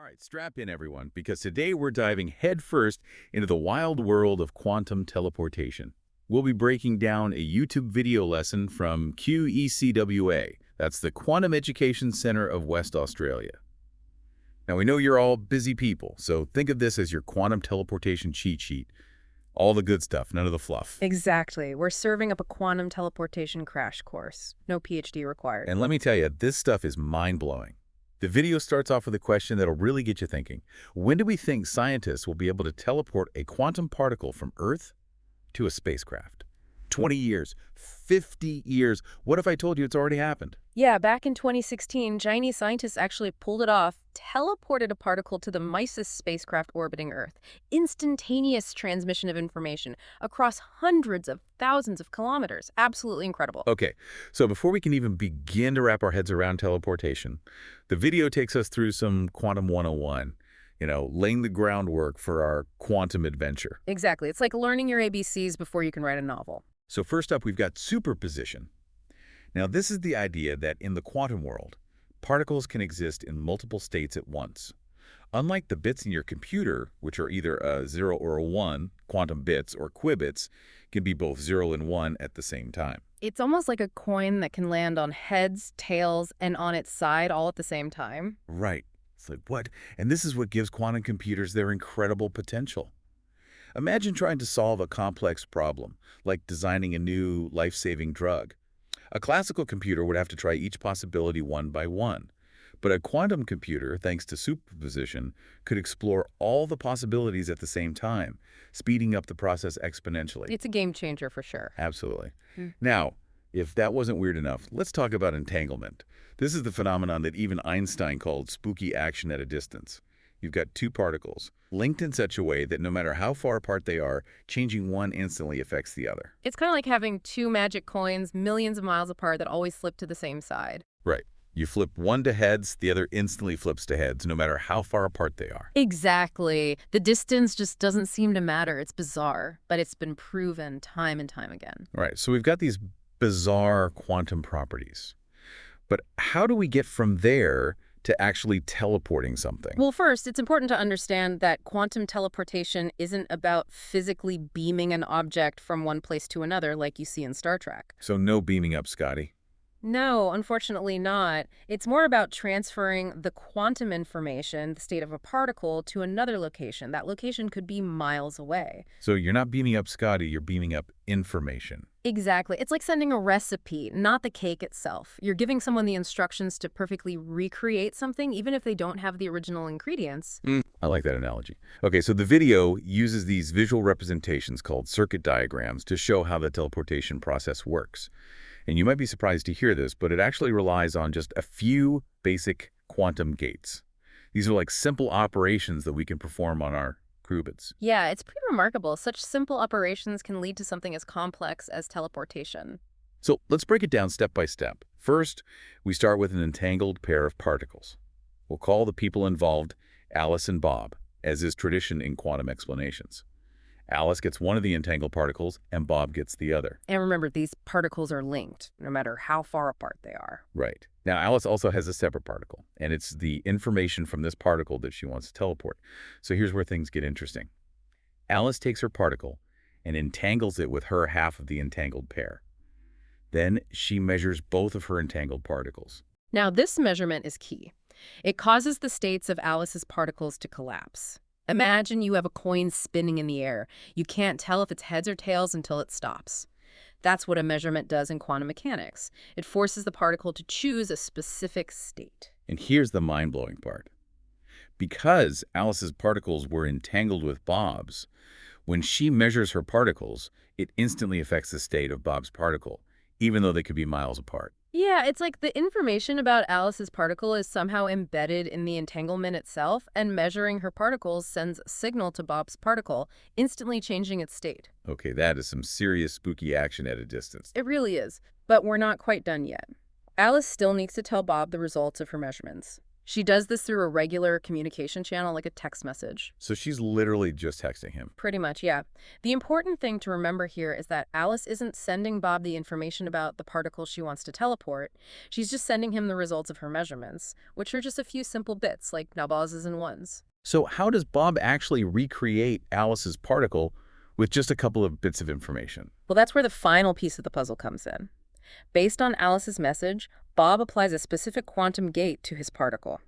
right, strap in everyone, because today we're diving headfirst into the wild world of quantum teleportation. We'll be breaking down a YouTube video lesson from QECWA, that's the Quantum Education Center of West Australia. Now, we know you're all busy people, so think of this as your quantum teleportation cheat sheet. All the good stuff, none of the fluff. Exactly. We're serving up a quantum teleportation crash course. No PhD required. And let me tell you, this stuff is mind-blowing. The video starts off with a question that'll really get you thinking. When do we think scientists will be able to teleport a quantum particle from Earth to a spacecraft? 20 years, 50 years. What if I told you it's already happened? Yeah, back in 2016, Chinese scientists actually pulled it off, teleported a particle to the MISIS spacecraft orbiting Earth. Instantaneous transmission of information across hundreds of thousands of kilometers. Absolutely incredible. Okay, so before we can even begin to wrap our heads around teleportation, the video takes us through some Quantum 101, laying the groundwork for our quantum adventure. Exactly. It's like learning your ABCs before you can write a novel. So first up, we've got superposition. Now, this is the idea that in the quantum world, particles can exist in multiple states at once. Unlike the bits in your computer, which are either a 0 or a 1, quantum bits or qubits can be both 0 and 1 at the same time. It's almost like a coin that can land on heads, tails, and on its side all at the same time. Right. It's like, what? And this is what gives quantum computers their incredible potential. Imagine trying to solve a complex problem, like designing a new life-saving drug. A classical computer would have to try each possibility one by one. But a quantum computer, thanks to superposition, could explore all the possibilities at the same time, speeding up the process exponentially. It's a game changer for sure. Absolutely. Now, if that wasn't weird enough, let's talk about entanglement. This is the phenomenon that even Einstein called spooky action at a distance. You've got two particles, linked in such a way that no matter how far apart they are, changing one instantly affects the other. It's kind of like having two magic coins millions of miles apart that always slip to the same side. Right. You flip one to heads, the other instantly flips to heads, no matter how far apart they are. Exactly. The distance just doesn't seem to matter. It's bizarre, but it's been proven time and time again. Right. So we've got these bizarre quantum properties. But how do we get from there to actually teleporting something? Well, first, it's important to understand that quantum teleportation isn't about physically beaming an object from one place to another like you see in Star Trek. So no beaming up, Scotty. No, unfortunately not. It's more about transferring the quantum information, the state of a particle, to another location. That location could be miles away. So you're not beaming up Scotty, you're beaming up information. Exactly. It's like sending a recipe, not the cake itself. You're giving someone the instructions to perfectly recreate something, even if they don't have the original ingredients. I like that analogy. Okay, so the video uses these visual representations called circuit diagrams to show how the teleportation process works. And you might be surprised to hear this, but it actually relies on just a few basic quantum gates. These are like simple operations that we can perform on our qubits. Yeah, it's pretty remarkable. Such simple operations can lead to something as complex as teleportation. So let's break it down step by step. First, we start with an entangled pair of particles. We'll call the people involved Alice and Bob, as is tradition in quantum explanations. Alice gets one of the entangled particles, and Bob gets the other. And remember, these particles are linked, no matter how far apart they are. Right. Now, Alice also has a separate particle, and it's the information from this particle that she wants to teleport. So here's where things get interesting. Alice takes her particle and entangles it with her half of the entangled pair. Then she measures both of her entangled particles. Now, this measurement is key. It causes the states of Alice's particles to collapse. Imagine you have a coin spinning in the air. You can't tell if it's heads or tails until it stops. That's what a measurement does in quantum mechanics. It forces the particle to choose a specific state. And here's the mind-blowing part. Because Alice's particles were entangled with Bob's, when she measures her particles, it instantly affects the state of Bob's particle, even though they could be miles apart. Yeah, it's like the information about Alice's particle is somehow embedded in the entanglement itself, and measuring her particles sends a signal to Bob's particle, instantly changing its state. Okay, that is some serious spooky action at a distance. It really is, but we're not quite done yet. Alice still needs to tell Bob the results of her measurements. She does this through a regular communication channel, like a text message. So she's literally just texting him. Pretty much, yeah. The important thing to remember here is that Alice isn't sending Bob the information about the particle she wants to teleport. She's just sending him the results of her measurements, which are just a few simple bits, like nubboses and ones. So how does Bob actually recreate Alice's particle with just a couple of bits of information? Well, that's where the final piece of the puzzle comes in. Based on Alice's message, Bob applies a specific quantum gate to his particle.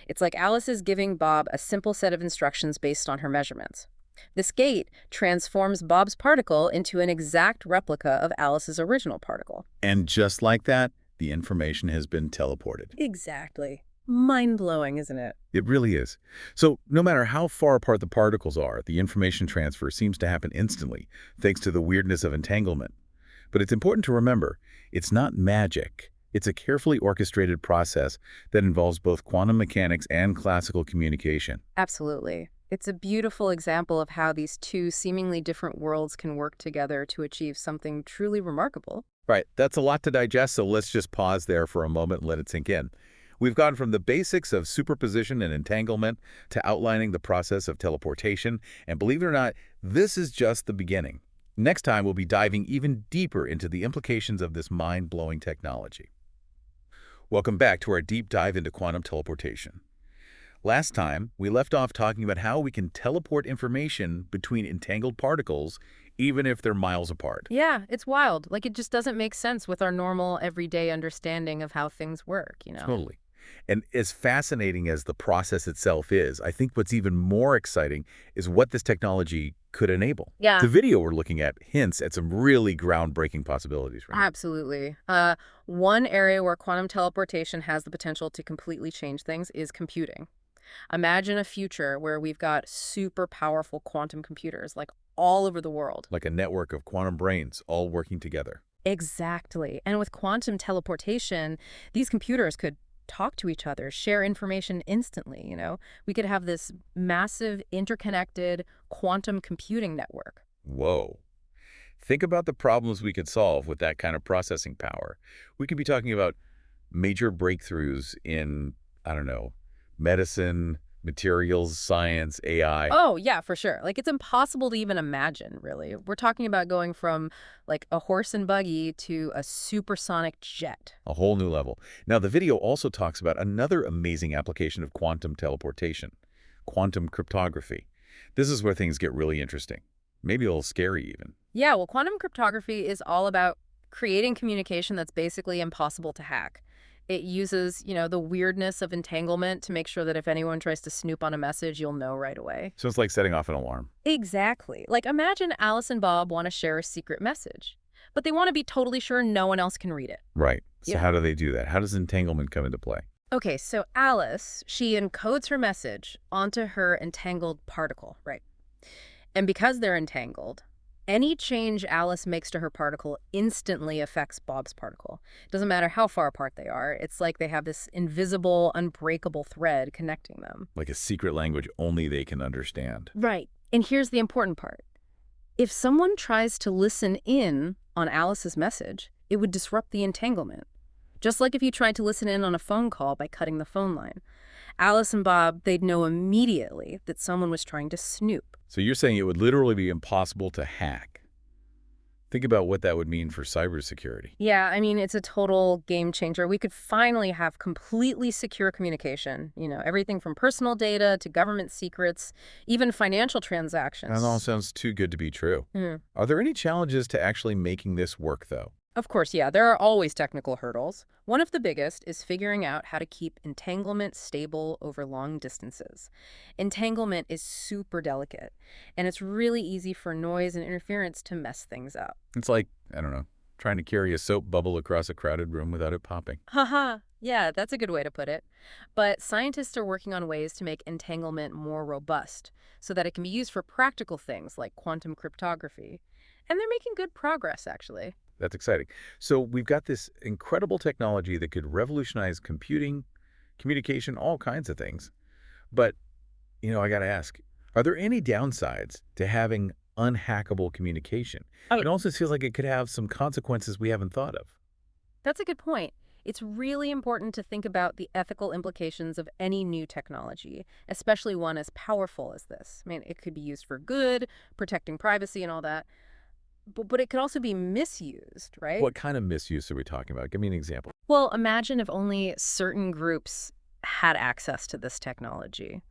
It's like Alice is giving Bob a simple set of instructions based on her measurements. This gate transforms Bob's particle into an exact replica of Alice's original particle. And just like that, the information has been teleported. Exactly. Mind-blowing, isn't it? It really is. So no matter how far apart the particles are, the information transfer seems to happen instantly, thanks to the weirdness of entanglement. But it's important to remember, it's not magic. It's a carefully orchestrated process that involves both quantum mechanics and classical communication. Absolutely. It's a beautiful example of how these two seemingly different worlds can work together to achieve something truly remarkable. Right, that's a lot to digest, so let's just pause there for a moment and let it sink in. We've gone from the basics of superposition and entanglement to outlining the process of teleportation, and believe it or not, this is just the beginning. Next time, we'll be diving even deeper into the implications of this mind-blowing technology. Welcome back to our deep dive into quantum teleportation. Last time, we left off talking about how we can teleport information between entangled particles even if they're miles apart. Yeah, it's wild. Like, it just doesn't make sense with our normal, everyday understanding of how things work. Totally. And as fascinating as the process itself is, I think what's even more exciting is what this technology could enable. Yeah. The video we're looking at hints at some really groundbreaking possibilities right now. Absolutely. One area where quantum teleportation has the potential to completely change things is computing. Imagine a future where we've got super powerful quantum computers, like all over the world. Like a network of quantum brains all working together. Exactly. And with quantum teleportation, these computers could talk to each other, share information instantly. We could have this massive interconnected quantum computing network. Whoa. Think about the problems we could solve with that kind of processing power. We could be talking about major breakthroughs in, I don't know, medicine, materials, science, AI. Oh, yeah, for sure. Like, it's impossible to even imagine, really. We're talking about going from, like, a horse and buggy to a supersonic jet. A whole new level. Now, the video also talks about another amazing application of quantum teleportation, quantum cryptography. This is where things get really interesting. Maybe a little scary even. Yeah, well, quantum cryptography is all about creating communication that's basically impossible to hack. It uses, the weirdness of entanglement to make sure that if anyone tries to snoop on a message, you'll know right away. So it's like setting off an alarm. Exactly. Like, imagine Alice and Bob want to share a secret message, but they want to be totally sure no one else can read it. Right. So Yeah. how do they do that? How does entanglement come into play? Okay, so Alice, she encodes her message onto her entangled particle, right? And because they're entangled, any change Alice makes to her particle instantly affects Bob's particle. Doesn't matter how far apart they are. It's like they have this invisible, unbreakable thread connecting them. Like a secret language only they can understand. Right. And here's the important part. If someone tries to listen in on Alice's message, it would disrupt the entanglement. Just like if you tried to listen in on a phone call by cutting the phone line. Alice and Bob, they'd know immediately that someone was trying to snoop. So you're saying it would literally be impossible to hack. Think about what that would mean for cybersecurity. Yeah, I mean, it's a total game changer. We could finally have completely secure communication. Everything from personal data to government secrets, even financial transactions. That all sounds too good to be true. Mm. Are there any challenges to actually making this work, though? Of course, yeah, there are always technical hurdles. One of the biggest is figuring out how to keep entanglement stable over long distances. Entanglement is super delicate, and it's really easy for noise and interference to mess things up. It's like, I don't know, trying to carry a soap bubble across a crowded room without it popping. Haha, yeah, that's a good way to put it. But scientists are working on ways to make entanglement more robust so that it can be used for practical things like quantum cryptography. And they're making good progress, actually. That's exciting. So we've got this incredible technology that could revolutionize computing, communication, all kinds of things. But, I got to ask, are there any downsides to having unhackable communication? Oh. It also feels like it could have some consequences we haven't thought of. That's a good point. It's really important to think about the ethical implications of any new technology, especially one as powerful as this. I mean, it could be used for good, protecting privacy and all that, but it could also be misused, right? What kind of misuse are we talking about? Give me an example. Well, imagine if only certain groups had access to this technology.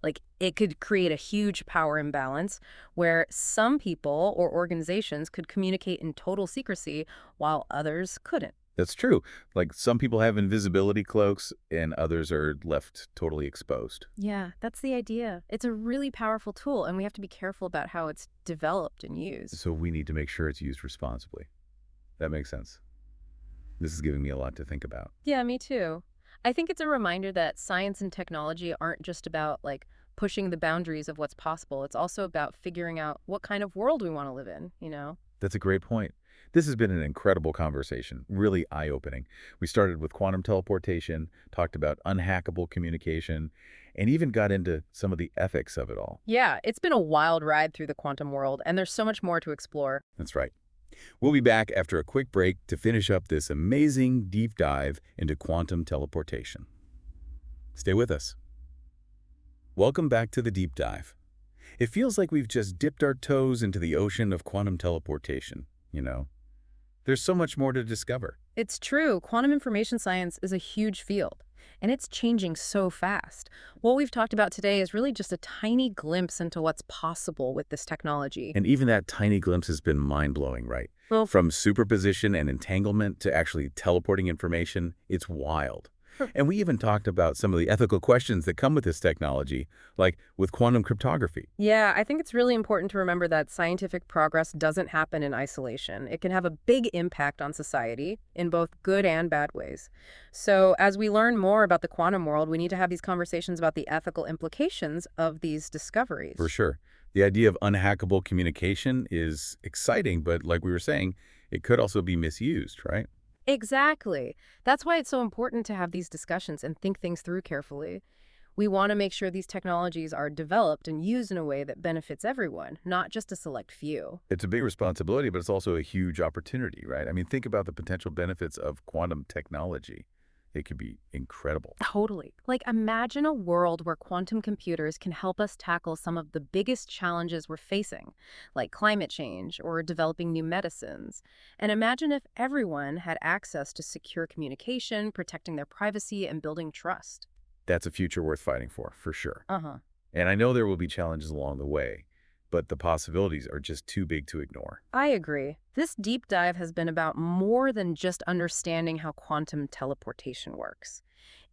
Like, it could create a huge power imbalance where some people or organizations could communicate in total secrecy while others couldn't. That's true. Like some people have invisibility cloaks and others are left totally exposed. Yeah, that's the idea. It's a really powerful tool, and we have to be careful about how it's developed and used. So we need to make sure it's used responsibly. That makes sense. This is giving me a lot to think about. Yeah, me too. I think it's a reminder that science and technology aren't just about, like, pushing the boundaries of what's possible. It's also about figuring out what kind of world we want to live in, you know? That's a great point. This has been an incredible conversation, really eye-opening. We started with quantum teleportation, talked about unhackable communication, and even got into some of the ethics of it all. Yeah, it's been a wild ride through the quantum world, and there's so much more to explore. That's right. We'll be back after a quick break to finish up this amazing deep dive into quantum teleportation. Stay with us. Welcome back to the deep dive. It feels like we've just dipped our toes into the ocean of quantum teleportation, you know? There's so much more to discover. It's true. Quantum information science is a huge field, and it's changing so fast. What we've talked about today is really just a tiny glimpse into what's possible with this technology. And even that tiny glimpse has been mind-blowing, right? Well, From superposition and entanglement to actually teleporting information, it's wild. And we even talked about some of the ethical questions that come with this technology, like with quantum cryptography. yeah, I think it's really important to remember that scientific progress doesn't happen in isolation. It can have a big impact on society in both good and bad ways. So as we learn more about the quantum world, we need to have these conversations about the ethical implications of these For discoveries. sure. The idea of unhackable communication is exciting, but like we were saying, it could also be misused, right? Exactly. That's why it's so important to have these discussions and think things through carefully. We want to make sure these technologies are developed and used in a way that benefits everyone, not just a select few. It's a big responsibility, but it's also a huge opportunity, right? I mean, think about the potential benefits of quantum technology. It could be incredible. Totally. Like, imagine a world where quantum computers can help us tackle some of the biggest challenges we're facing, like climate change or developing new medicines. And imagine if everyone had access to secure communication, protecting their privacy, and building trust. That's a future worth fighting for sure. Uh-huh. And I know there will be challenges along the way, but the possibilities are just too big to ignore. I agree. This deep dive has been about more than just understanding how quantum teleportation works.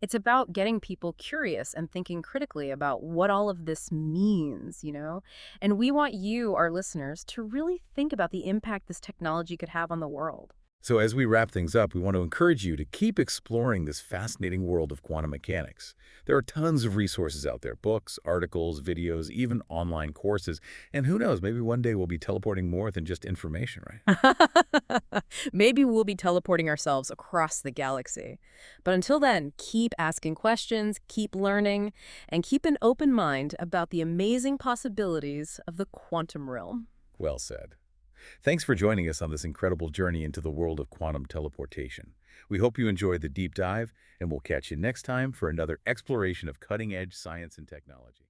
It's about getting people curious and thinking critically about what all of this means, you know? And we want you, our listeners, to really think about the impact this technology could have on the world. So as we wrap things up, we want to encourage you to keep exploring this fascinating world of quantum mechanics. There are tons of resources out there, books, articles, videos, even online courses. And who knows, maybe one day we'll be teleporting more than just information, right? Maybe we'll be teleporting ourselves across the galaxy. But until then, keep asking questions, keep learning, and keep an open mind about the amazing possibilities of the quantum realm. Well said. Thanks for joining us on this incredible journey into the world of quantum teleportation. We hope you enjoyed the deep dive, and we'll catch you next time for another exploration of cutting-edge science and technology.